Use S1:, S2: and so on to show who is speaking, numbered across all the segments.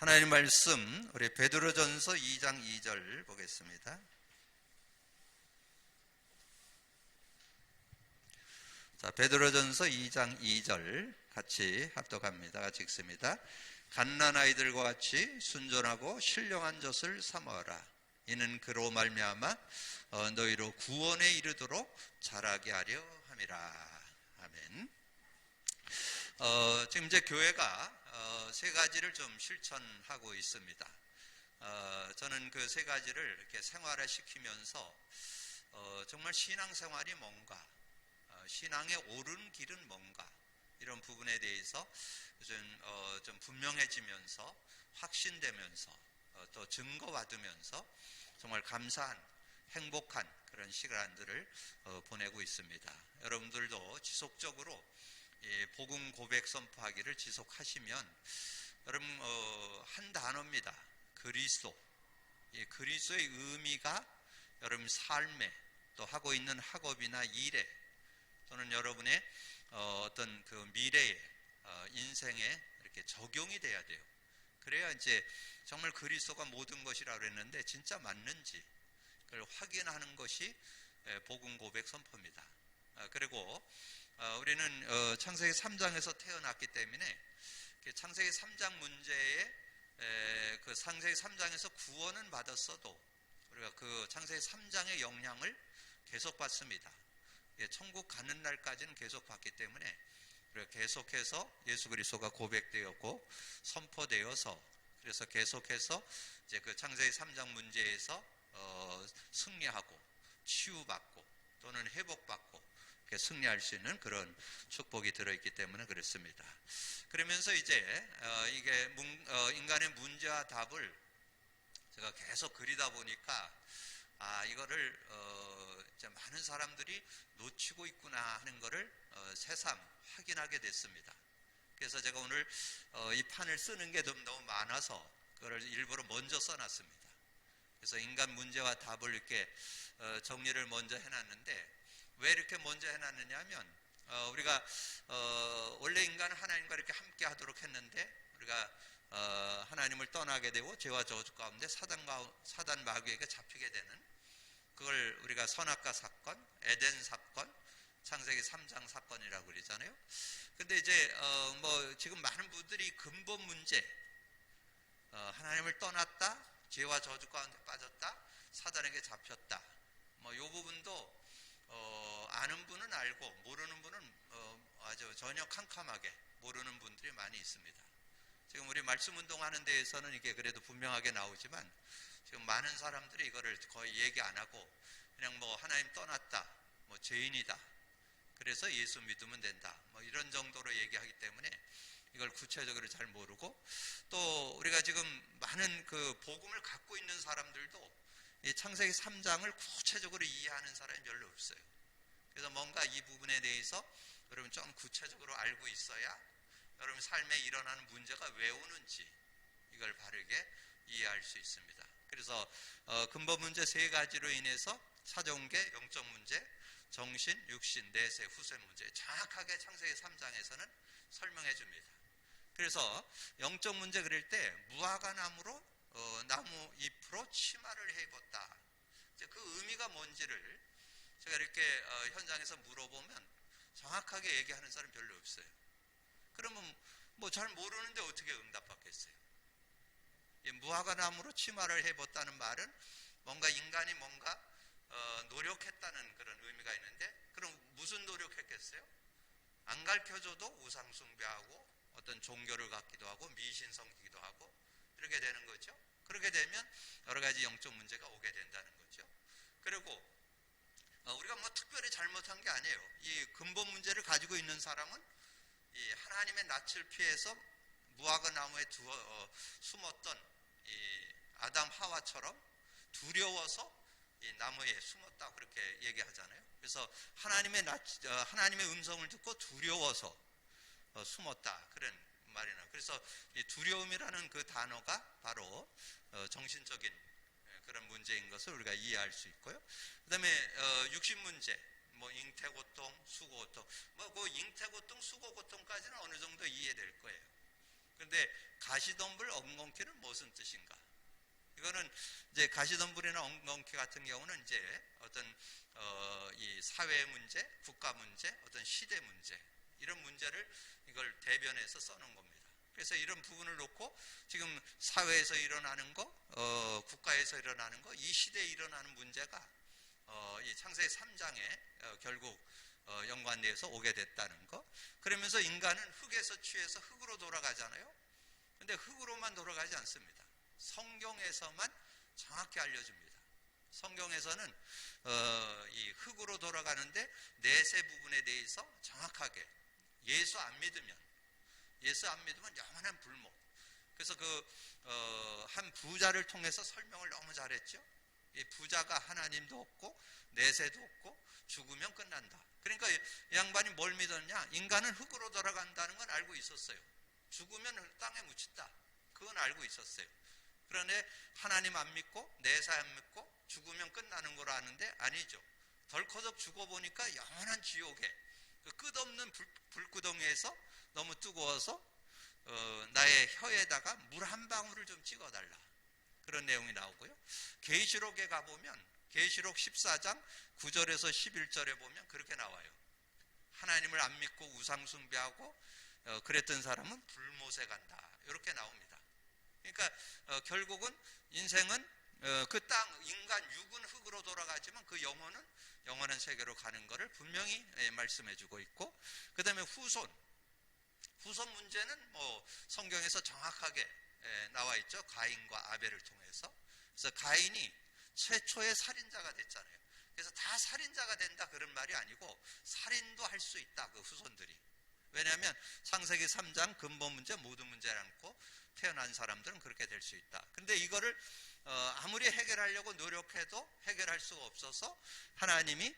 S1: 하나님 말씀 우리 베드로전서 2장 2절 보겠습니다. 자, 베드로전서 2장 2절 같이 합독합니다. 같이 읽습니다. 갓난 아이들과 같이 순전하고 신령한 젖을 삼어라. 이는 그로 말미암아 너희로 구원에 이르도록 자라게 하려 함이라. 아멘. 지금 이제 교회가 세 가지를 좀 실천하고 있습니다. 저는 그 세 가지를 이렇게 생활화 시키면서 정말 신앙생활이 뭔가, 신앙의 옳은 길은 뭔가, 이런 부분에 대해서 좀 분명해지면서 확신되면서 또 증거받으면서 정말 감사한, 행복한 그런 시간들을 보내고 있습니다. 여러분들도 지속적으로 복음 고백 선포하기를 지속하시면 여러분 한 단어입니다. 그리스도. 이 그리스도의 의미가 여러분 삶에 또 하고 있는 학업이나 일에 또는 여러분의 어떤 그 미래의 인생에 이렇게 적용이 돼야 돼요. 그래야 이제 정말 그리스도가 모든 것이라고 그랬는데 진짜 맞는지 그걸 확인하는 것이 복음 고백 선포입니다. 그리고 우리는 창세기 3장에서 태어났기 때문에 창세기 3장 문제에 그 창세기 3장에서 구원은 받았어도 우리가 그 창세기 3장의 영향을 계속 받습니다. 천국 가는 날까지는 계속 받기 때문에 계속해서 예수 그리스도가 고백되었고 선포되어서 그래서 계속해서 이제 그 창세기 3장 문제에서 승리하고 치유받고 또는 회복받고 승리할 수 있는 그런 축복이 들어있기 때문에 그렇습니다. 그러면서 이제 이게 인간의 문제와 답을 제가 계속 그리다 보니까 이거를 이제 많은 사람들이 놓치고 있구나 하는 거를 새삼 확인하게 됐습니다. 그래서 제가 오늘 이 판을 쓰는 게 좀 너무 많아서 그걸 일부러 먼저 써놨습니다. 그래서 인간 문제와 답을 이렇게 정리를 먼저 해놨는데 왜 이렇게 먼저 해놨느냐 하면 우리가 원래 인간은 하나님과 이렇게 함께 하도록 했는데 우리가 하나님을 떠나게 되고 죄와 저주 가운데 사단 마귀에게 잡히게 되는 그걸 우리가 선악과 사건, 에덴 사건, 창세기 3장 사건이라고 그러잖아요. 근데 이제 지금 많은 분들이 근본 문제, 하나님을 떠났다, 죄와 저주 가운데 빠졌다, 사단에게 잡혔다, 요 부분도 아는 분은 알고 모르는 분은 아주 전혀 캄캄하게 모르는 분들이 많이 있습니다. 지금 우리 말씀 운동하는 데에서는 이게 그래도 분명하게 나오지만 지금 많은 사람들이 이거를 거의 얘기 안 하고 그냥 하나님 떠났다, 죄인이다, 그래서 예수 믿으면 된다, 이런 정도로 얘기하기 때문에 이걸 구체적으로 잘 모르고 또 우리가 지금 많은 그 복음을 갖고 있는 사람들도 이 창세기 3장을 구체적으로 이해하는 사람이 별로 없어요. 그래서 뭔가 이 부분에 대해서 여러분 좀 구체적으로 알고 있어야 여러분 삶에 일어나는 문제가 왜 오는지 이걸 바르게 이해할 수 있습니다. 그래서 근본 문제 세 가지로 인해서 사정계, 영적 문제, 정신, 육신, 내세, 후세 문제 정확하게 창세기 3장에서는 설명해 줍니다. 그래서 영적 문제 그릴 때 무화과 나무로 나무 잎으로 치마를 해 입었다. 이제 그 의미가 뭔지를 제가 이렇게 현장에서 물어보면 정확하게 얘기하는 사람 별로 없어요. 그러면 잘 모르는데 어떻게 응답받겠어요? 무화과 나무로 치마를 해 입었다는 말은 뭔가 인간이 뭔가 노력했다는 그런 의미가 있는데 그럼 무슨 노력했겠어요? 안 가르쳐줘도 우상 숭배하고 어떤 종교를 갖기도 하고 미신 섬기기도 하고 이렇게 되는 거죠. 그렇게 되면 여러 가지 영적 문제가 오게 된다는 거죠. 그리고 우리가 특별히 잘못한 게 아니에요. 이 근본 문제를 가지고 있는 사람은 이 하나님의 낯을 피해서 무화과 나무에 숨었던 이 아담 하와처럼 두려워서 이 나무에 숨었다 그렇게 얘기하잖아요. 그래서 하나님의 음성을 듣고 두려워서 숨었다 그런 말이나. 그래서 이 두려움이라는 그 단어가 바로 정신적인 그런 문제인 것을 우리가 이해할 수 있고요. 그다음에 육신 문제, 잉태고통, 수고고통, 그 잉태고통, 수고고통까지는 어느 정도 이해될 거예요. 그런데 가시덤불 엉겅퀴는 무슨 뜻인가? 이거는 이제 가시덤불이나 엉겅퀴 같은 경우는 이제 어떤 이 사회 문제, 국가 문제, 어떤 시대 문제, 이런 문제를 이걸 대변해서 써놓은 겁니다. 그래서 이런 부분을 놓고 지금 사회에서 일어나는 거, 국가에서 일어나는 거, 이 시대에 일어나는 문제가 이 창세기 3장에 결국 연관돼서 오게 됐다는 거. 그러면서 인간은 흙에서 취해서 흙으로 돌아가잖아요. 근데 흙으로만 돌아가지 않습니다. 성경에서만 정확히 알려줍니다. 성경에서는 이 흙으로 돌아가는데 내세 부분에 대해서 정확하게 예수 안 믿으면 영원한 불목. 그래서 한 부자를 통해서 설명을 너무 잘했죠. 이 부자가 하나님도 없고 내세도 없고 죽으면 끝난다. 그러니까 이 양반이 뭘 믿었냐? 인간은 흙으로 돌아간다는 건 알고 있었어요. 죽으면 땅에 묻힌다. 그건 알고 있었어요. 그런데 하나님 안 믿고 내사 안 믿고 죽으면 끝나는 걸 아는데 아니죠. 덜커덕 죽어보니까 영원한 지옥에 그 끝없는 불구덩이에서 너무 뜨거워서 나의 혀에다가 물 한 방울을 좀 찍어달라. 그런 내용이 나오고요. 계시록에 가보면 계시록 14장 9절에서 11절에 보면 그렇게 나와요. 하나님을 안 믿고 우상 숭배하고 그랬던 사람은 불못에 간다. 이렇게 나옵니다. 그러니까 결국은 인생은 그 땅, 인간 육은 흙으로 돌아가지만 그 영혼은 영원한 세계로 가는 것을 분명히 말씀해주고 있고, 그 다음에 후손 문제는 뭐 성경에서 정확하게 나와 있죠. 가인과 아벨을 통해서. 그래서 가인이 최초의 살인자가 됐잖아요. 그래서 다 살인자가 된다 그런 말이 아니고 살인도 할 수 있다, 그 후손들이. 왜냐하면 창세기 3장 근본 문제 모든 문제를 안고 태어난 사람들은 그렇게 될 수 있다. 그런데 이거를 아무리 해결하려고 노력해도 해결할 수가 없어서 하나님이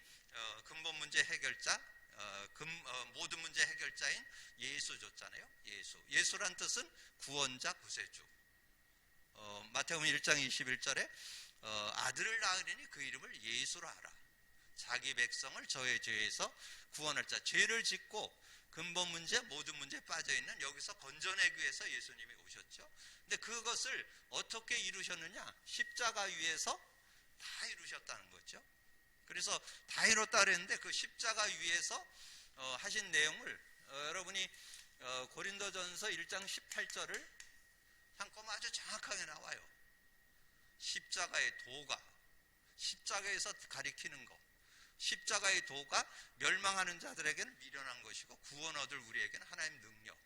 S1: 근본 문제 해결자, 모든 문제 해결자인 예수 줬잖아요. 예수란 뜻은 구원자, 구세주. 마태복음 1장 21절에 아들을 낳으리니 그 이름을 예수라 하라. 자기 백성을 저의 죄에서 구원할 자. 죄를 짓고 근본 문제, 모든 문제에 빠져있는 여기서 건져내기 위해서 예수님이 오셨죠. 근데 그것을 어떻게 이루셨느냐? 십자가 위에서 다 이루셨다는 거죠. 그래서 다 이뤘다 그랬는데 그 십자가 위에서 하신 내용을 여러분이 고린도전서 1장 18절을 한꺼번에 아주 정확하게 나와요. 십자가의 도가, 십자가에서 가리키는 것, 십자가의 도가 멸망하는 자들에게는 미련한 것이고 구원 얻을 우리에게는 하나님의 능력.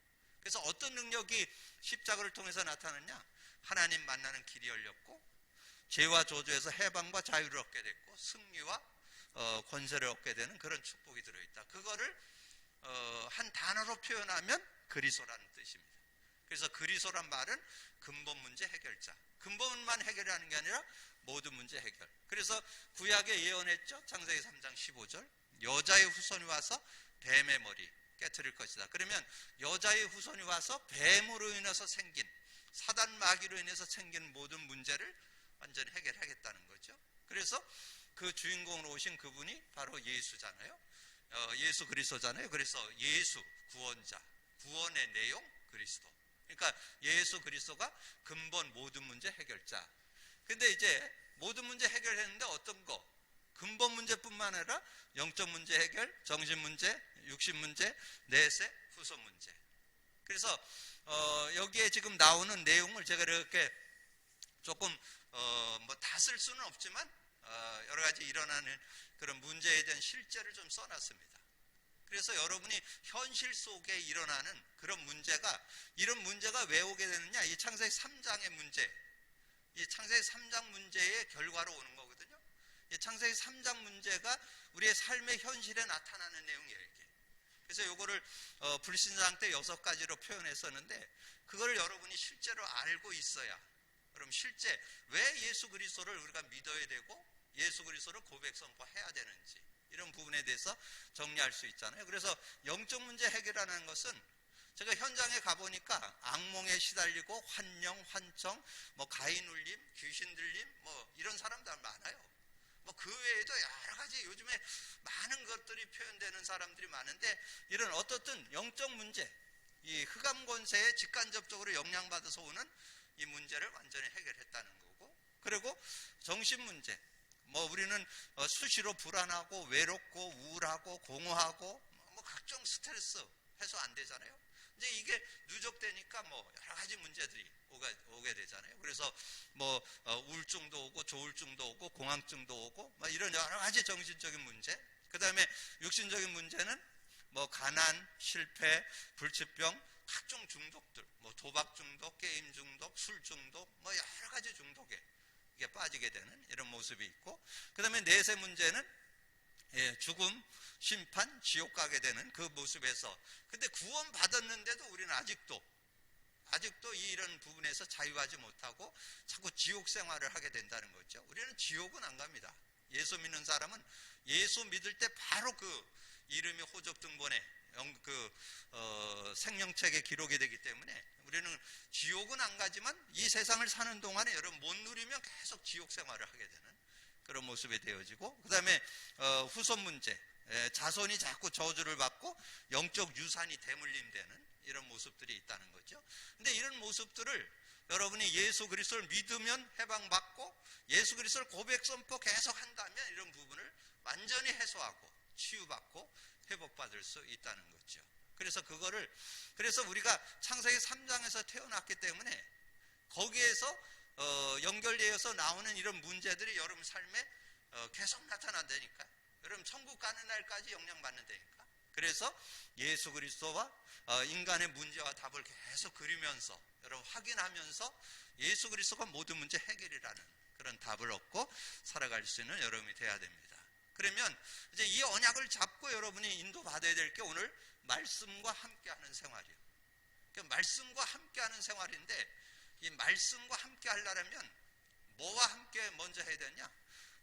S1: 그래서 어떤 능력이 십자가를 통해서 나타났냐? 하나님 만나는 길이 열렸고 죄와 저주에서 해방과 자유를 얻게 됐고 승리와 권세를 얻게 되는 그런 축복이 들어있다. 그거를 한 단어로 표현하면 그리스도라는 뜻입니다. 그래서 그리스도란 말은 근본 문제 해결자. 근본만 해결하는 게 아니라 모든 문제 해결. 그래서 구약에 예언했죠. 창세기 3장 15절. 여자의 후손이 와서 뱀의 머리 깨트릴 것이다. 그러면 여자의 후손이 와서 뱀으로 인해서 생긴, 사단 마귀로 인해서 생긴 모든 문제를 완전히 해결하겠다는 거죠. 그래서 그 주인공으로 오신 그분이 바로 예수잖아요. 예수 그리스도잖아요. 그래서 예수 구원자, 구원의 내용 그리스도. 그러니까 예수 그리스도가 근본 모든 문제 해결자. 근데 이제 모든 문제 해결했는데 어떤 거? 근본 문제뿐만 아니라 영적 문제 해결, 정신 문제, 육신 문제, 내세, 후손 문제. 그래서 여기에 지금 나오는 내용을 제가 이렇게 조금 뭐 다 쓸 수는 없지만 여러 가지 일어나는 그런 문제에 대한 실제를 좀 써놨습니다. 그래서 여러분이 현실 속에 일어나는 그런 문제가, 이런 문제가 왜 오게 되느냐? 이 창세기 3장의 문제, 이 창세기 3장 문제의 결과로 오는 거거든요. 이 창세기 3장 문제가 우리의 삶의 현실에 나타나는 내용이에요, 이게. 그래서 요거를 불신자상 때 6가지로 표현했었는데, 그걸 여러분이 실제로 알고 있어야, 그럼 실제 왜 예수 그리스도를 우리가 믿어야 되고 예수 그리스도를 고백 선포해야 되는지, 이런 부분에 대해서 정리할 수 있잖아요. 그래서 영적 문제 해결하는 것은 제가 현장에 가보니까 악몽에 시달리고 환영, 환청, 뭐 가인 울림, 귀신 들림, 뭐 이런 사람들 많아요. 뭐 그 외에도 여러 가지 요즘에 많은 것들이 표현되는 사람들이 많은데, 이런 어떻든 영적 문제, 이 흑암 권세에 직간접적으로 영향받아서 오는 이 문제를 완전히 해결했다는 거고, 그리고 정신 문제, 우리는 수시로 불안하고 외롭고 우울하고 공허하고 각종 스트레스 해소 안 되잖아요. 이제 이게 누적되니까 여러 가지 문제들이 오게 되잖아요. 그래서 우울증도 오고 조울증도 오고 공황증도 오고 이런 여러 가지 정신적인 문제, 그 다음에 육신적인 문제는 가난, 실패, 불치병, 각종 중독들, 도박 중독, 게임 중독, 술 중독, 여러 가지 중독에 이게 빠지게 되는 이런 모습이 있고, 그 다음에 내세 문제는 죽음, 심판, 지옥 가게 되는 그 모습에서, 근데 구원 받았는데도 우리는 아직도 이런 부분에서 자유하지 못하고 자꾸 지옥 생활을 하게 된다는 거죠. 우리는 지옥은 안 갑니다. 예수 믿는 사람은 예수 믿을 때 바로 그 이름이 호적 등본에 생명책에 기록이 되기 때문에 우리는 지옥은 안 가지만 이 세상을 사는 동안에 여러분 못 누리면 계속 지옥 생활을 하게 되는 그런 모습이 되어지고, 그 다음에 후손 문제, 자손이 자꾸 저주를 받고 영적 유산이 대물림되는 이런 모습들이 있다는 거죠. 근데 이런 모습들을 여러분이 예수 그리스도를 믿으면 해방받고 예수 그리스도를 고백 선포 계속 한다면 이런 부분을 완전히 해소하고 치유받고 회복받을 수 있다는 거죠. 그래서 우리가 창세기 3장에서 태어났기 때문에 거기에서 연결되어서 나오는 이런 문제들이 여러분 삶에 계속 나타난다니까. 여러분 천국 가는 날까지 영향받는다니까. 그래서 예수 그리스도와 인간의 문제와 답을 계속 그리면서 여러분 확인하면서 예수 그리스도가 모든 문제 해결이라는 그런 답을 얻고 살아갈 수 있는 여러분이 돼야 됩니다. 그러면 이제 이 언약을 잡고 여러분이 인도받아야 될 게 오늘 말씀과 함께하는 생활이에요. 말씀과 함께하는 생활인데, 이 말씀과 함께 하려면 뭐와 함께 먼저 해야 되냐?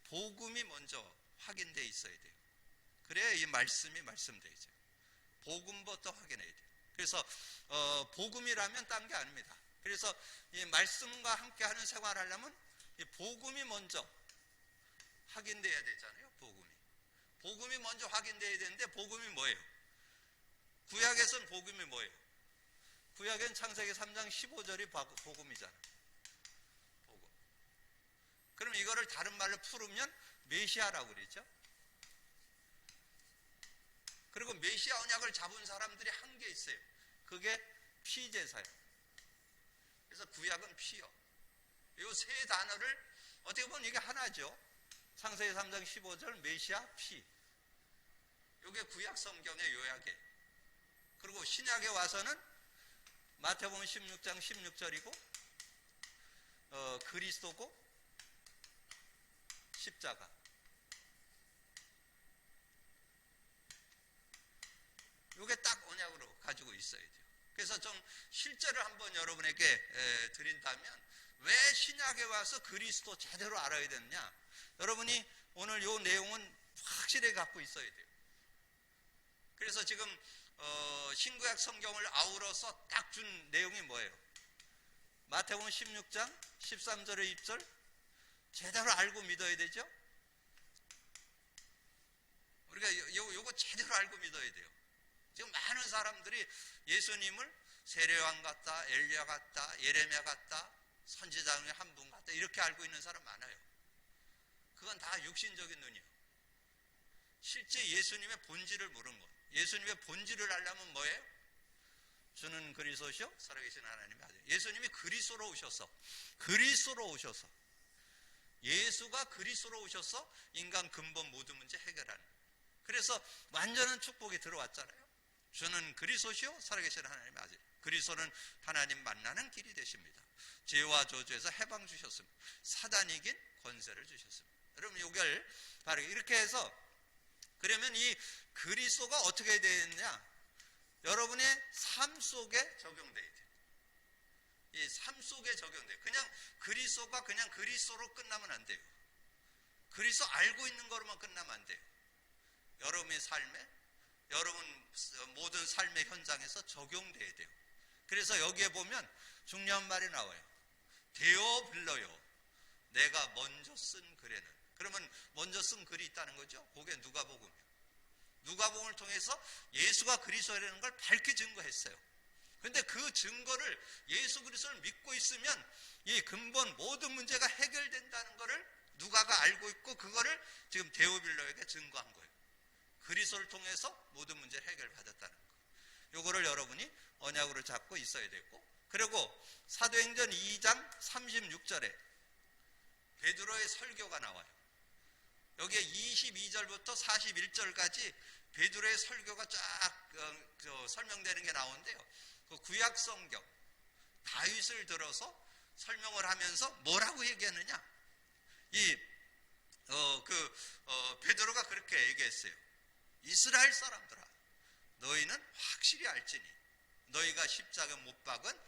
S1: 복음이 먼저 확인되어 있어야 돼요. 그래야 이 말씀이 말씀되죠. 복음부터 확인해야 돼요. 그래서 복음이라면 딴 게 아닙니다. 그래서 이 말씀과 함께 하는 생활을 하려면 이 복음이 먼저 확인돼야 되잖아요. 복음이 먼저 확인돼야 되는데, 복음이 뭐예요? 구약에서는 복음이 뭐예요? 구약엔 창세기 3장 15절이 복음이잖아요. 복음. 그럼 이거를 다른 말로 풀으면 메시아라고 그러죠. 그리고 메시아 언약을 잡은 사람들이 한 게 있어요. 그게 피제사예요. 그래서 구약은 피요. 이 세 단어를 어떻게 보면 이게 하나죠. 창세기 3장 15절 메시아 피. 이게 구약 성경의 요약이에요. 그리고 신약에 와서는 마태복음 16장 16절이고 그리스도고 십자가. 이게 딱 언약으로 가지고 있어야 돼요. 그래서 좀 실제를 한번 여러분에게 드린다면 왜 신약에 와서 그리스도 제대로 알아야 되느냐? 여러분이 오늘 이 내용은 확실히 갖고 있어야 돼요. 그래서 지금 신구약 성경을 아우러서 딱 준 내용이 뭐예요? 마태복음 16장 13절의 입절 제대로 알고 믿어야 되죠? 우리가 요거 제대로 알고 믿어야 돼요. 지금 많은 사람들이 예수님을 세례요한 같다, 엘리야 같다, 예레미야 같다, 선지자 중에 한 분 같다 이렇게 알고 있는 사람 많아요. 그건 다 육신적인 눈이에요. 실제 예수님의 본질을 모르는 거예요. 예수님의 본질을 알려면 뭐예요? 주는 그리스도시요 살아계신 하나님의 아들. 예수님이 그리스도로 오셔서 예수가 그리스도로 오셔서 인간 근본 모든 문제 해결하는. 그래서 완전한 축복이 들어왔잖아요. 주는 그리스도시요 살아계신 하나님의 아들. 그리스도는 하나님 만나는 길이 되십니다. 죄와 저주에서 해방 주셨습니다. 사단 이긴 권세를 주셨습니다. 여러분 이걸 바로 이렇게 해서, 그러면 이 그리스도가 어떻게 되느냐? 여러분의 삶 속에 적용돼야 돼요. 이 삶 속에 적용돼요. 그냥 그리스도가 그냥 그리스도로 끝나면 안 돼요. 그리스도 알고 있는 거로만 끝나면 안 돼요. 여러분의 삶에, 여러분 모든 삶의 현장에서 적용돼야 돼요. 그래서 여기에 보면 중요한 말이 나와요. 데오 빌러요. 내가 먼저 쓴 글에는. 그러면 먼저 쓴 글이 있다는 거죠. 그게 누가복음이에요. 누가복음을 통해서 예수가 그리스도라는 걸 밝히 증거했어요. 근데 그 증거를 예수 그리스도를 믿고 있으면 이 근본 모든 문제가 해결된다는 것을 누가가 알고 있고 그거를 지금 데오빌로에게 증거한 거예요. 그리스도를 통해서 모든 문제를 해결받았다는 거. 요거를 여러분이 언약으로 잡고 있어야 되고, 그리고 사도행전 2장 36절에 베드로의 설교가 나와요. 여기에 22절부터 41절까지 베드로의 설교가 쫙 설명되는 게 나오는데요. 그 구약 성경 다윗을 들어서 설명을 하면서 뭐라고 얘기하느냐? 베드로가 그렇게 얘기했어요. 이스라엘 사람들아, 너희는 확실히 알지니 너희가 십자가 못 박은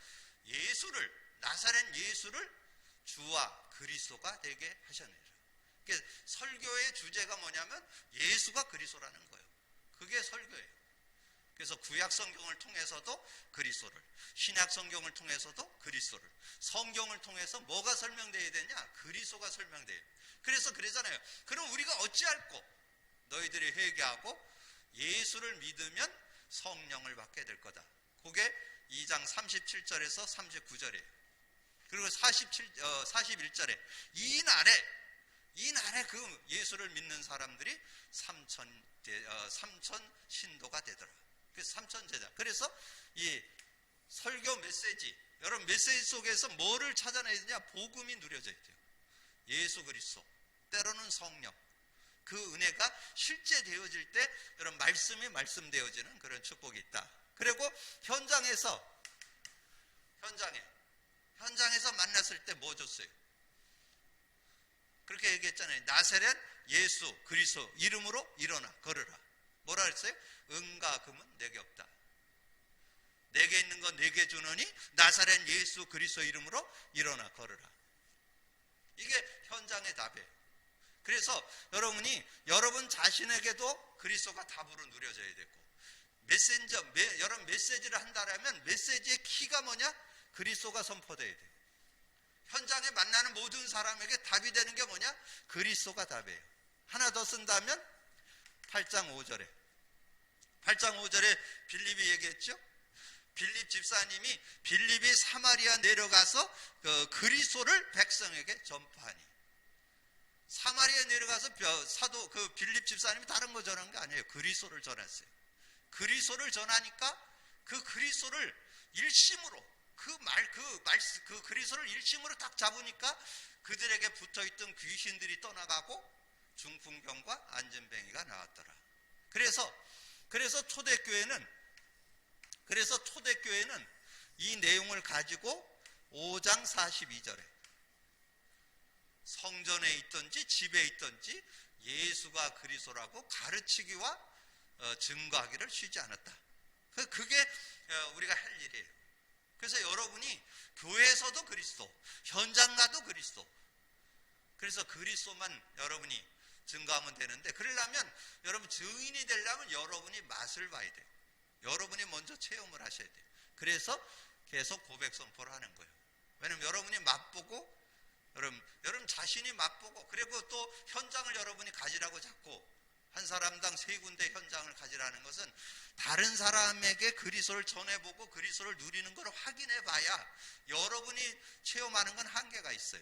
S1: 나사렛 예수를 주와 그리스도가 되게 하셨느니라. 그러니까 설교의 주제가 뭐냐면 예수가 그리스도라는 거예요. 그게 설교예요. 그래서 구약 성경을 통해서도 그리스도를, 신약 성경을 통해서도 그리스도를, 성경을 통해서 뭐가 설명되어야 되냐? 그리스도가 설명돼요. 그래서 그러잖아요. 그럼 우리가 어찌할꼬? 너희들이 회개하고 예수를 믿으면 성령을 받게 될 거다. 그게 2장 37절에서 39절이에요. 그리고 41절에 이 날에 그 예수를 믿는 사람들이 3천 신도가 되더라. 그래서 3천 제자. 그래서 이 설교 메시지, 여러분 메시지 속에서 뭐를 찾아내야 되냐? 복음이 누려져야 돼요. 예수 그리스도, 때로는 성령. 그 은혜가 실제 되어질 때 여러분 말씀이 말씀되어지는 그런 축복이 있다. 그리고 현장에서 만났을 때 뭐 줬어요? 그렇게 얘기했잖아요. 나사렛 예수 그리스도 이름으로 일어나 걸으라. 뭐라 그랬어요? 은과 금은 내게 없다. 내게 있는 건 내게 주노니 나사렛 예수 그리스도 이름으로 일어나 걸으라. 이게 현장의 답이에요. 그래서 여러분 자신에게도 그리스도가 답으로 누려져야 되고, 여러분 메시지를 한다라면 메시지의 키가 뭐냐? 그리스도가 선포돼야 돼요. 현장에 만나는 모든 사람에게 답이 되는 게 뭐냐? 그리스도가 답이에요. 하나 더 쓴다면 8장 5절에 빌립이 얘기했죠. 빌립 집사님이 빌립이 사마리아 내려가서 그리스도를 백성에게 전파하니, 사마리아에 내려가서 사도 빌립 집사님이 다른 거 전한 게 아니에요. 그리스도를 전했어요. 그리스도를 전하니까 그 그리스도를 일심으로 그 그리스도를 일심으로 딱 잡으니까 그들에게 붙어있던 귀신들이 떠나가고 중풍병과 안진뱅이가 나왔더라. 그래서 초대교회는 이 내용을 가지고 5장 42절에 성전에 있든지 집에 있든지 예수가 그리스도라고 가르치기와 증거하기를 쉬지 않았다. 그게 우리가 할 일이에요. 그래서 여러분이 교회에서도 그리스도, 현장 가도 그리스도. 그래서 그리스도만 여러분이 증거하면 되는데, 그러려면 여러분 증인이 되려면 여러분이 맛을 봐야 돼요. 여러분이 먼저 체험을 하셔야 돼요. 그래서 계속 고백 선포를 하는 거예요. 왜냐면 여러분이 맛보고, 여러분 자신이 맛보고, 그리고 또 현장을 여러분이 가지라고 자꾸 한 사람당 3군데 현장을 가지라는 것은 다른 사람에게 그리스도를 전해보고 그리스도를 누리는 걸 확인해 봐야 여러분이 체험하는 건 한계가 있어요.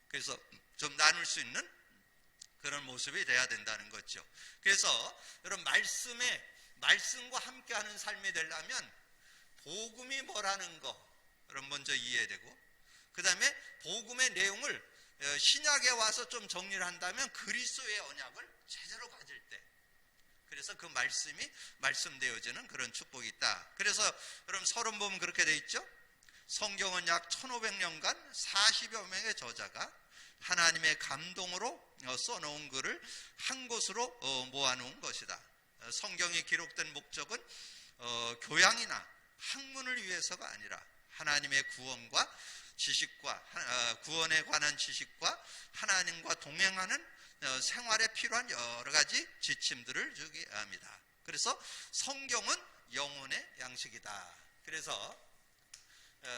S1: 그래서 좀 나눌 수 있는 그런 모습이 돼야 된다는 거죠. 그래서 여러분 말씀과 함께하는 삶이 되려면 복음이 뭐라는 거 여러분 먼저 이해해야 되고, 그 다음에 복음의 내용을 신약에 와서 좀 정리를 한다면 그리스도의 언약을 제대로 가질 때, 그래서 그 말씀이 말씀되어지는 그런 축복이 있다. 그래서 여러분 서론 보면 그렇게 돼 있죠. 성경은 약 1500년간 40여 명의 저자가 하나님의 감동으로 써놓은 글을 한 곳으로 모아놓은 것이다. 성경이 기록된 목적은 교양이나 학문을 위해서가 아니라 하나님의 구원에 관한 지식과 하나님과 동행하는 생활에 필요한 여러 가지 지침들을 주게 합니다. 그래서 성경은 영혼의 양식이다. 그래서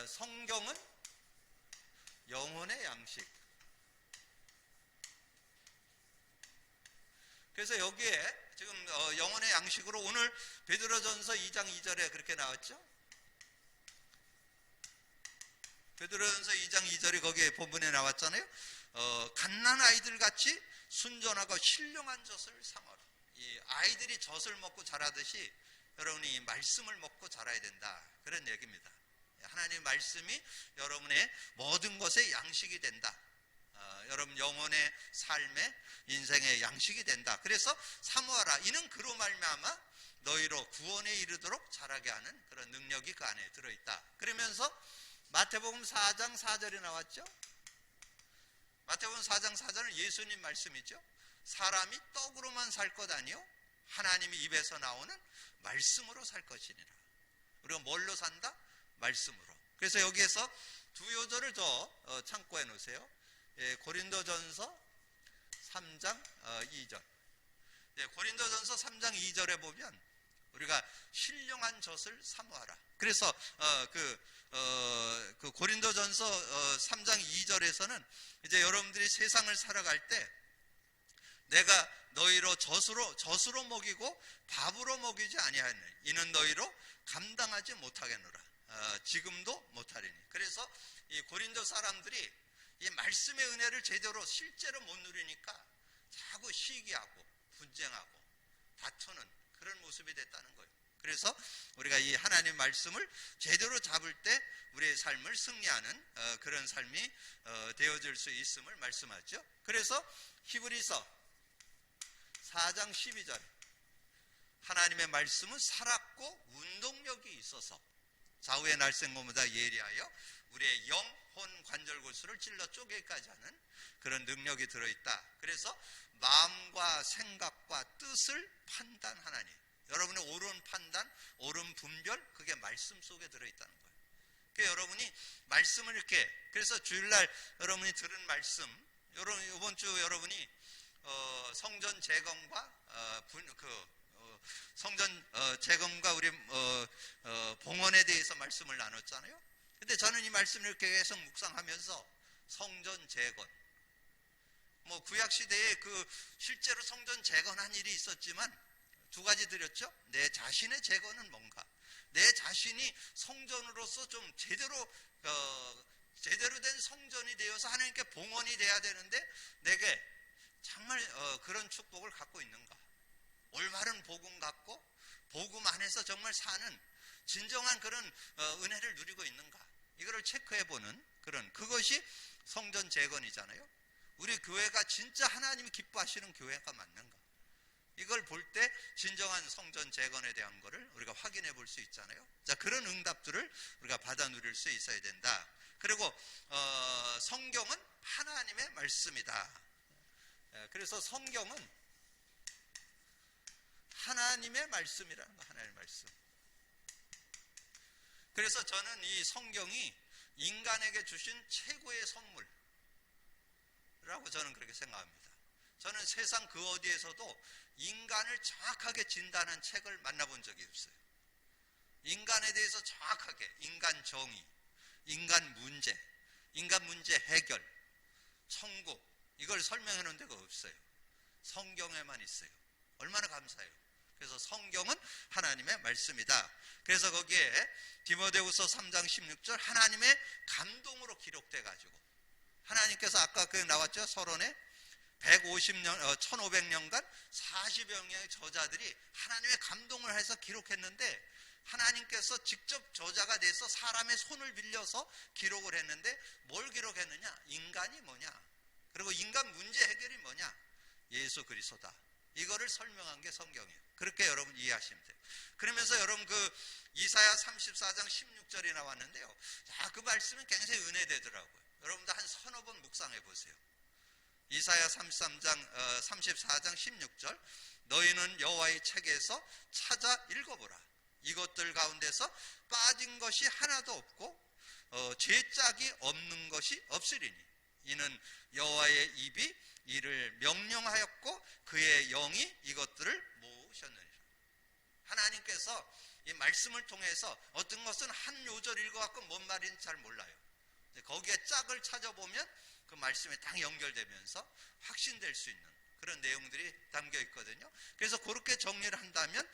S1: 성경은 영혼의 양식. 그래서 여기에 지금 영혼의 양식으로 오늘 베드로전서 2장 2절에 그렇게 나왔죠. 베드로전서 2장 2절이 거기에 본문에 나왔잖아요. 갓난 아이들 같이 순전하고 신령한 젖을 삼아라. 이 아이들이 젖을 먹고 자라듯이 여러분이 이 말씀을 먹고 자라야 된다, 그런 얘기입니다. 하나님의 말씀이 여러분의 모든 것의 양식이 된다. 여러분 영혼의 삶의 인생의 양식이 된다. 그래서 사모하라. 이는 그로 말미암아 너희로 구원에 이르도록 자라게 하는 그런 능력이 그 안에 들어있다. 그러면서 마태복음 4장 4절이 나왔죠. 마태복음 4장 4절은 예수님 말씀이죠. 사람이 떡으로만 살 것 아니요 하나님의 입에서 나오는 말씀으로 살 것이니라. 우리가 뭘로 산다? 말씀으로. 그래서 여기에서 두 요절을 더 참고해 놓으세요. 고린도전서 3장 2절. 고린도전서 3장 2절에 보면 우리가 신령한 젖을 사모하라. 그래서 그 고린도전서 3장 2절에서는 이제 여러분들이 세상을 살아갈 때 내가 너희로 젖으로 먹이고 밥으로 먹이지 아니하니 이는 너희로 감당하지 못하겠노라. 지금도 못하리니. 그래서 이 고린도 사람들이 이 말씀의 은혜를 제대로 실제로 못 누리니까 자꾸 시기하고 분쟁하고 다투는 그런 모습이 됐다는 거예요. 그래서 우리가 이 하나님 말씀을 제대로 잡을 때 우리의 삶을 승리하는 그런 삶이 되어질 수 있음을 말씀하죠. 그래서 히브리서 4장 12절 하나님의 말씀은 살았고 운동력이 있어서 좌우의 날쌘고보다 예리하여 우리의 영혼 관절골수를 찔러 쪼개기까지 하는 그런 능력이 들어있다. 그래서 마음과 생각과 뜻을 판단하나니 여러분의 옳은 판단, 옳은 분별, 그게 말씀 속에 들어있다는 거예요. 그러니까 여러분이 말씀을 이렇게, 그래서 주일날 여러분이 들은 말씀, 이번 주 여러분이 성전 재건과 성전 재건과 우리 봉헌에 대해서 말씀을 나눴잖아요. 근데 저는 이 말씀을 이렇게 계속 묵상하면서 성전 재건, 구약 시대에 실제로 성전 재건한 일이 있었지만 두 가지 드렸죠. 내 자신의 재건은 뭔가, 내 자신이 성전으로서 좀 제대로 된 성전이 되어서 하나님께 봉헌이 돼야 되는데 내게 정말 그런 축복을 갖고 있는가, 올바른 복음 갖고 복음 안에서 정말 사는 진정한 그런 은혜를 누리고 있는가, 이거를 체크해보는 그것이 성전 재건이잖아요. 우리 교회가 진짜 하나님이 기뻐하시는 교회가 맞는가, 이걸 볼 때 진정한 성전 재건에 대한 거를 우리가 확인해 볼 수 있잖아요. 자, 그런 응답들을 우리가 받아 누릴 수 있어야 된다. 그리고 성경은 하나님의 말씀이다. 그래서 성경은 하나님의 말씀이라는 거, 하나님의 말씀. 그래서 저는 이 성경이 인간에게 주신 최고의 선물이라고 저는 그렇게 생각합니다. 저는 세상 그 어디에서도 인간을 정확하게 진단한 책을 만나본 적이 없어요. 인간에 대해서 정확하게, 인간 정의, 인간 문제 해결, 천국, 이걸 설명해 놓은 데가 없어요. 성경에만 있어요. 얼마나 감사해요. 그래서 성경은 하나님의 말씀이다. 그래서 거기에 디모데후서 3장 16절 하나님의 감동으로 기록돼 가지고, 하나님께서 아까 나왔죠. 서론에 1500년간 40여 명의 저자들이 하나님의 감동을 해서 기록했는데, 하나님께서 직접 저자가 돼서 사람의 손을 빌려서 기록을 했는데 뭘 기록했느냐? 인간이 뭐냐? 그리고 인간 문제 해결이 뭐냐? 예수 그리스도다. 이거를 설명한 게 성경이에요. 그렇게 여러분 이해하시면 돼요. 그러면서 여러분 이사야 34장 16절이 나왔는데요. 자, 그 말씀은 굉장히 은혜되더라고요. 여러분도 한 서너 번 묵상해 보세요. 이사야 34장 16절 너희는 여호와의 책에서 찾아 읽어보라. 이것들 가운데서 빠진 것이 하나도 없고 죄짝이 없는 것이 없으리니 이는 여호와의 입이 이를 명령하였고 그의 영이 이것들을 모으셨느니라. 하나님께서 이 말씀을 통해서 어떤 것은 한 요절 읽어갖고 뭔 말인지 잘 몰라요. 거기에 짝을 찾아보면 그 말씀에 딱 연결되면서 확신될 수 있는 그런 내용들이 담겨 있거든요. 그래서 그렇게 정리를 한다면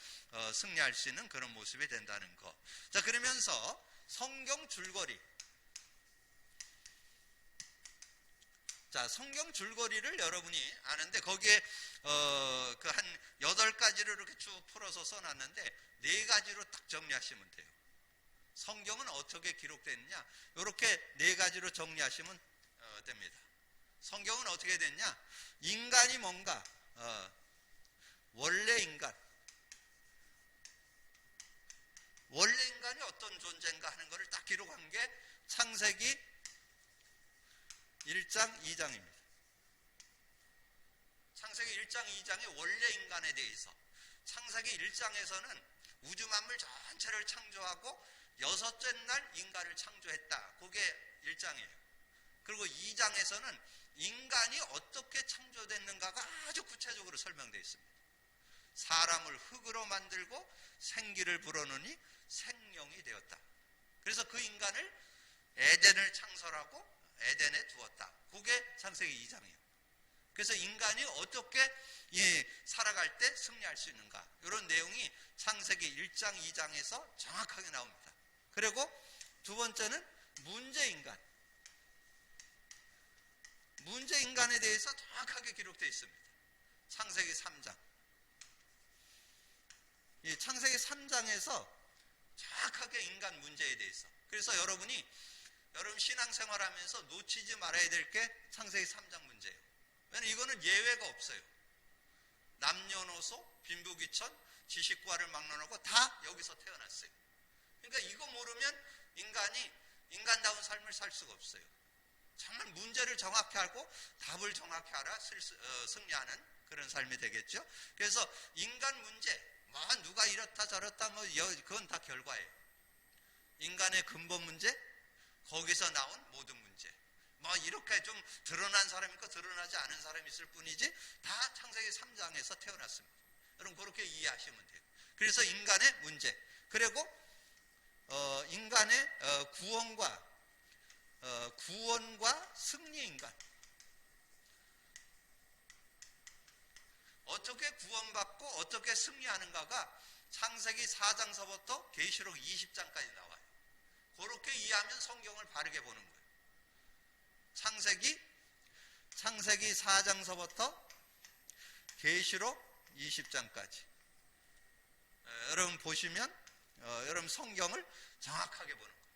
S1: 승리할 수 있는 그런 모습이 된다는 거. 자, 그러면서 성경 줄거리, 자, 성경 줄거리를 여러분이 아는데 거기에 그 한 8가지를 이렇게 쭉 풀어서 써놨는데 4가지로 딱 정리하시면 돼요. 성경은 어떻게 기록됐느냐? 이렇게 4가지로 정리하시면 됩니다. 성경은 어떻게 됐냐? 인간이 뭔가 원래 인간이 어떤 존재인가 하는 것을 딱 기록한 게 창세기 1장 2장입니다. 창세기 1장 2장의 원래 인간에 대해서 창세기 1장에서는 우주 만물 전체를 창조하고 6째 날 인간을 창조했다. 그게 1장이에요. 그리고 2장에서는 인간이 어떻게 창조됐는가가 아주 구체적으로 설명되어 있습니다. 사람을 흙으로 만들고 생기를 불어넣으니 생명이 되었다. 그래서 그 인간을 에덴을 창설하고 에덴에 두었다. 그게 창세기 2장이에요. 그래서 인간이 어떻게 살아갈 때 승리할 수 있는가, 이런 내용이 창세기 1장 2장에서 정확하게 나옵니다. 그리고 두 번째는 문제 인간에 대해서 정확하게 기록되어 있습니다. 창세기 3장. 이 창세기 3장에서 정확하게 인간 문제에 대해서. 그래서 여러분 신앙생활하면서 놓치지 말아야 될 게 창세기 3장 문제예요. 왜냐하면 이거는 예외가 없어요. 남녀노소, 빈부귀천, 지식과를 막론하고 다 여기서 태어났어요. 그러니까 이거 모르면 인간이 인간다운 삶을 살 수가 없어요. 정말 문제를 정확히 알고 답을 정확히 알아 승리하는 그런 삶이 되겠죠. 그래서 인간 문제, 누가 이렇다 저렇다 그건 다 결과예요. 인간의 근본 문제, 거기서 나온 모든 문제. 이렇게 좀 드러난 사람이 있고 드러나지 않은 사람이 있을 뿐이지 다 창세기 3장에서 태어났습니다. 여러분 그렇게 이해하시면 돼요. 그래서 인간의 문제, 그리고 인간의 구원과 승리 인간. 어떻게 구원받고 어떻게 승리하는가가 창세기 4장서부터 계시록 20장까지 나와요. 그렇게 이해하면 성경을 바르게 보는 거예요. 창세기 4장서부터 계시록 20장까지 여러분 보시면 여러분 성경을 정확하게 보는 거예요.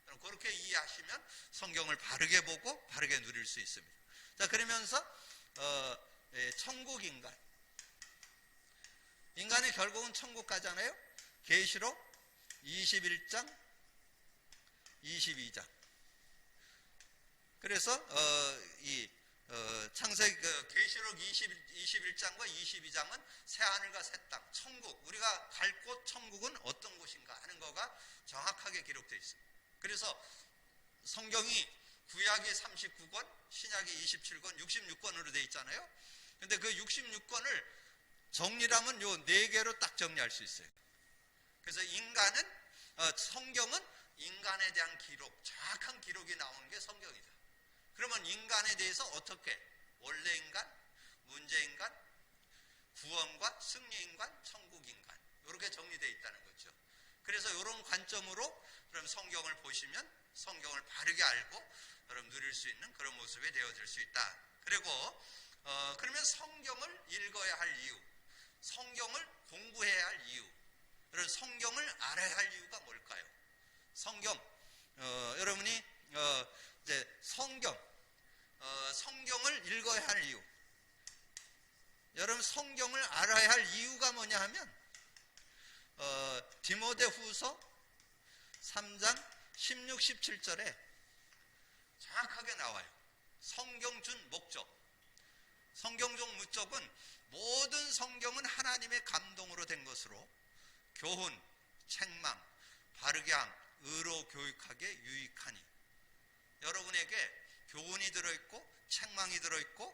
S1: 여러분 그렇게 이해하시면 성경을 바르게 보고 바르게 누릴 수 있습니다. 자, 그러면서 천국 인간이 결국은 천국 가잖아요. 계시록 21장 22장. 그래서 창세기 계시록 21장과 22장은 새 하늘과 새 땅, 천국, 우리가 갈 곳 천국은 어떤 곳인가 하는 거가 정확하게 기록되어 있습니다. 그래서 성경이 구약이 39권, 신약이 27권, 66권으로 되어 있잖아요. 근데 그 66권을 정리하면 요 4개로 딱 정리할 수 있어요. 그래서 성경은 인간에 대한 기록, 정확한 기록이 나오는 게 성경이다. 그러면 인간에 대해서 어떻게 원래 인간, 문제 인간, 구원과 승리 인간, 천국 인간, 이렇게 정리되어 있다는 거죠. 그래서 이런 관점으로 그럼 성경을 보시면 성경을 바르게 알고 여러분 누릴 수 있는 그런 모습이 되어질 수 있다. 그리고 그러면 성경을 읽어야 할 이유, 성경을 공부해야 할 이유, 여러분 성경을 알아야 할 이유가 뭘까요? 여러분이 이제 성경을 읽어야 할 이유, 여러분 성경을 알아야 할 이유가 뭐냐 하면 디모데후서 3장 16, 17절에 정확하게 나와요. 성경 준 목적. 성경 준 목적은 모든 성경은 하나님의 감동으로 된 것으로 교훈, 책망, 바르게 함, 의로 교육하게 유익하니. 여러분에게 교훈이 들어있고 책망이 들어있고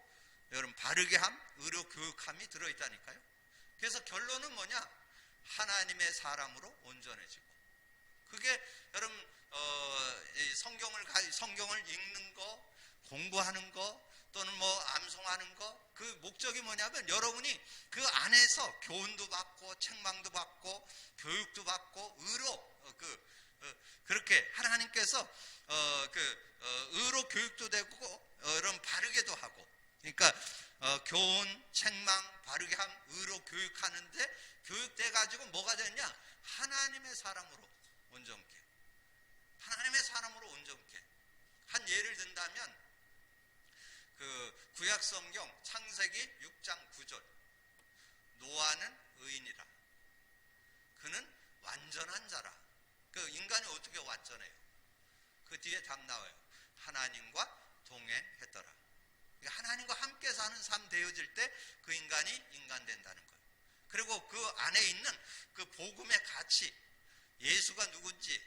S1: 여러분 바르게 함, 의로 교육함이 들어있다니까요. 그래서 결론은 뭐냐? 하나님의 사람으로 온전해지고. 그게 여러분 성경을 읽는 거, 공부하는 거, 또는 암송하는 거, 그 목적이 뭐냐면 여러분이 그 안에서 교훈도 받고 책망도 받고 교육도 받고 의로 그렇게 하나님께서 의로 교육도 되고 여러분 바르게도 하고, 그러니까 교훈, 책망, 바르게 함, 의로 교육하는데 교육돼 가지고 뭐가 됐냐? 하나님의 사람으로 온전케. 하나님의 사람으로 온전케. 한 예를 든다면 그 구약 성경 창세기 6장 9절. 노아는 의인이라. 그는 완전한 자라. 그 인간이 어떻게 완전해요? 그 뒤에 답 나와요. 하나님과 동행했더라. 하나님과 함께 사는 삶 되어질 때 그 인간이 인간 된다는 거예요. 그리고 그 안에 있는 그 복음의 가치, 예수가 누군지,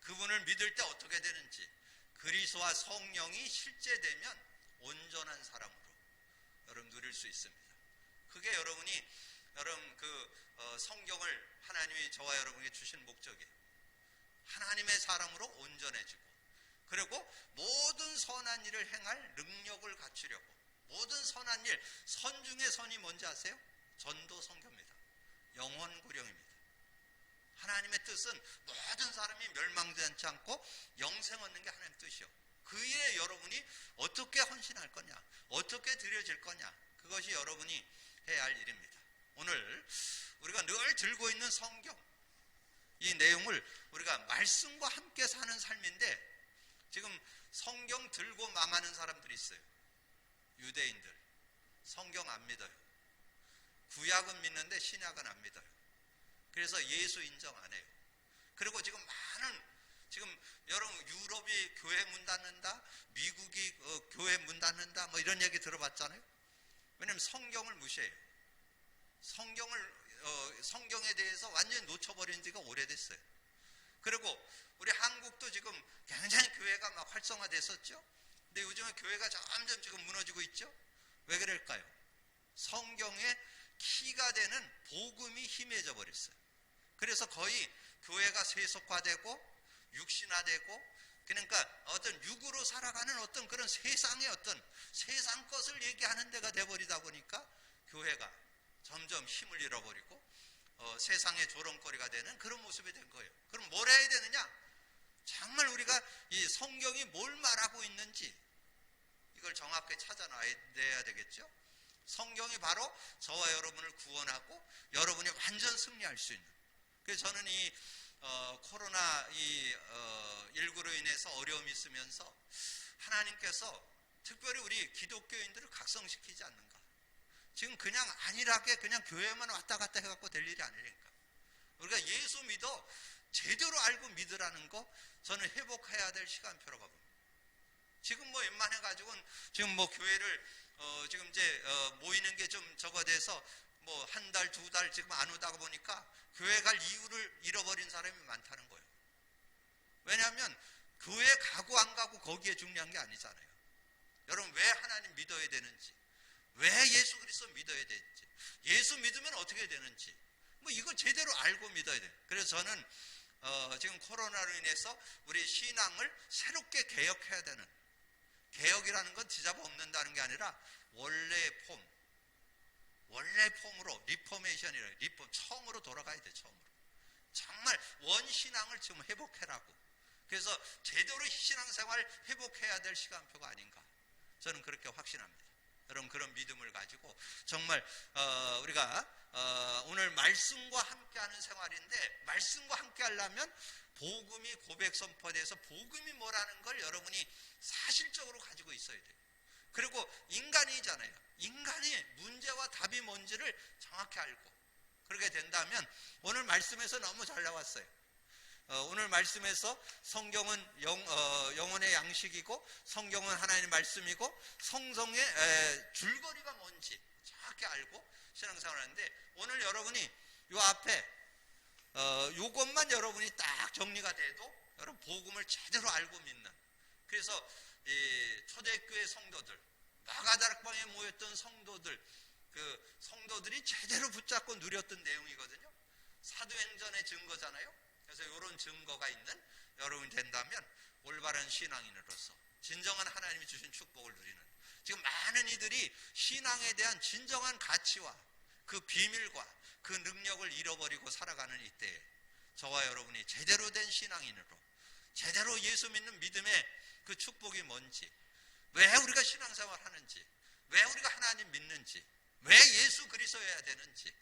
S1: 그분을 믿을 때 어떻게 되는지, 그리스도와 성령이 실제되면 온전한 사람으로 여러분 누릴 수 있습니다. 그게 여러분이 여러분 성경을 하나님이 저와 여러분에게 주신 목적이에요. 하나님의 사람으로 온전해지고, 그리고 모든 선한 일을 행할 능력을 갖추려고. 모든 선한 일, 선 중에 선이 뭔지 아세요? 전도 선교입니다. 영혼 구령입니다. 하나님의 뜻은 모든 사람이 멸망되지 않고 영생 얻는 게 하나님의 뜻이요. 그에 여러분이 어떻게 헌신할 거냐, 어떻게 드려질 거냐, 그것이 여러분이 해야 할 일입니다. 오늘 우리가 늘 들고 있는 성경, 이 내용을 우리가 말씀과 함께 사는 삶인데, 지금 성경 들고 망하는 사람들이 있어요. 유대인들 성경 안 믿어요. 구약은 믿는데 신약은 안 믿어요. 그래서 예수 인정 안 해요. 그리고 지금 여러분 유럽이 교회 문 닫는다, 미국이 교회 문 닫는다, 뭐 이런 얘기 들어봤잖아요. 왜냐하면 성경을 무시해요. 성경에 대해서 완전히 놓쳐버린 지가 오래됐어요. 그리고 우리 한국도 지금 굉장히 교회가 막 활성화됐었죠. 근데 요즘에 교회가 점점 지금 무너지고 있죠. 왜 그럴까요? 성경의 키가 되는 복음이 희미해져 버렸어요. 그래서 거의 교회가 세속화되고 육신화되고, 그러니까 어떤 육으로 살아가는 어떤 그런 세상의 어떤 세상 것을 얘기하는 데가 돼버리다 보니까 교회가 점점 힘을 잃어버리고 세상의 조롱거리가 되는 그런 모습이 된 거예요. 그럼 뭘 해야 되느냐? 정말 우리가 이 성경이 뭘 말하고 있는지 이걸 정확히 찾아내야 되겠죠. 성경이 바로 저와 여러분을 구원하고 여러분이 완전 승리할 수 있는. 그래서 저는 이 코로나 19로 인해서 어려움이 있으면서 하나님께서 특별히 우리 기독교인들을 각성시키지 않는가. 지금 그냥 안일하게 그냥 교회만 왔다 갔다 해갖고 될 일이 아니니까. 우리가 예수 믿어 제대로 알고 믿으라는 거 저는 회복해야 될 시간표라고 봅니다. 지금 뭐 웬만해가지고는 지금 뭐 교회를 지금 이제 모이는 게 좀 적어돼서 뭐 한 달, 두 달 지금 안 오다 보니까 교회 갈 이유를 잃어버린 사람이 많다는 거예요. 왜냐하면 교회 가고 안 가고 거기에 중요한 게 아니잖아요. 여러분 왜 하나님 믿어야 되는지, 왜 예수 그리스도 믿어야 되는지, 예수 믿으면 어떻게 되는지, 뭐 이거 제대로 알고 믿어야 돼요. 그래서 저는 지금 코로나로 인해서 우리 신앙을 새롭게 개혁해야 되는, 개혁이라는 건 뒤잡아 엎는다는 게 아니라 원래 폼으로, 리포메이션이라고, 처음으로 돌아가야 돼. 처음으로 정말 원신앙을 지금 회복해라고. 그래서 제대로 신앙생활 회복해야 될 시간표가 아닌가, 저는 그렇게 확신합니다. 여러분 그런 믿음을 가지고 정말 우리가 오늘 말씀과 함께하는 생활인데, 말씀과 함께 하려면 복음이 고백 선포돼서 복음이 뭐라는 걸 여러분이 사실적으로 가지고 있어야 돼요. 그리고 인간이잖아요. 인간이 문제와 답이 뭔지를 정확히 알고, 그렇게 된다면 오늘 말씀에서 너무 잘 나왔어요. 오늘 말씀에서 성경은 영혼의 양식이고 성경은 하나님의 말씀이고 성성의 줄거리가 뭔지 정확히 알고 신앙생활을 하는데, 오늘 여러분이 요 앞에 요것만 여러분이 딱 정리가 돼도 여러분 복음을 제대로 알고 믿는, 그래서 이 초대교회 성도들, 마가다락방에 모였던 성도들, 그 성도들이 제대로 붙잡고 누렸던 내용이거든요. 사도행전의 증거잖아요. 그래서 이런 증거가 있는 여러분이 된다면 올바른 신앙인으로서 진정한 하나님이 주신 축복을 누리는, 지금 많은 이들이 신앙에 대한 진정한 가치와 그 비밀과 그 능력을 잃어버리고 살아가는 이때에 저와 여러분이 제대로 된 신앙인으로, 제대로 예수 믿는 믿음의 그 축복이 뭔지, 왜 우리가 신앙생활 하는지, 왜 우리가 하나님 믿는지, 왜 예수 그리스도여야 되는지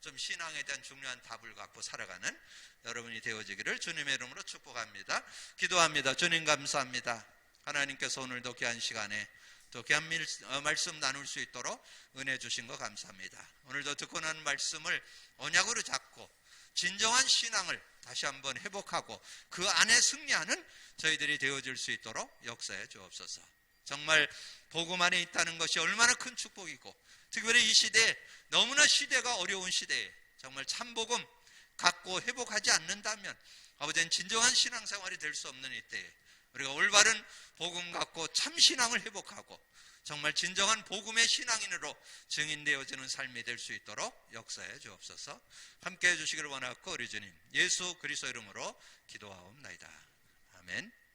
S1: 좀 신앙에 대한 중요한 답을 갖고 살아가는 여러분이 되어지기를 주님의 이름으로 축복합니다. 기도합니다. 주님 감사합니다. 하나님께서 오늘도 귀한 시간에 또 귀한 말씀 나눌 수 있도록 은혜 주신 거 감사합니다. 오늘도 듣고 난 말씀을 언약으로 잡고 진정한 신앙을 다시 한번 회복하고 그 안에 승리하는 저희들이 되어질 수 있도록 역사해 주옵소서. 정말 복음 안에 있다는 것이 얼마나 큰 축복이고, 특별히 이 시대에, 너무나 시대가 어려운 시대에 정말 참복음 갖고 회복하지 않는다면 아버지는 진정한 신앙생활이 될 수 없는 이때에 우리가 올바른 복음 갖고 참 신앙을 회복하고 정말 진정한 복음의 신앙인으로 증인되어지는 삶이 될 수 있도록 역사해 주옵소서. 함께해 주시기를 원하고 우리 주님 예수 그리스도 이름으로 기도하옵나이다. 아멘.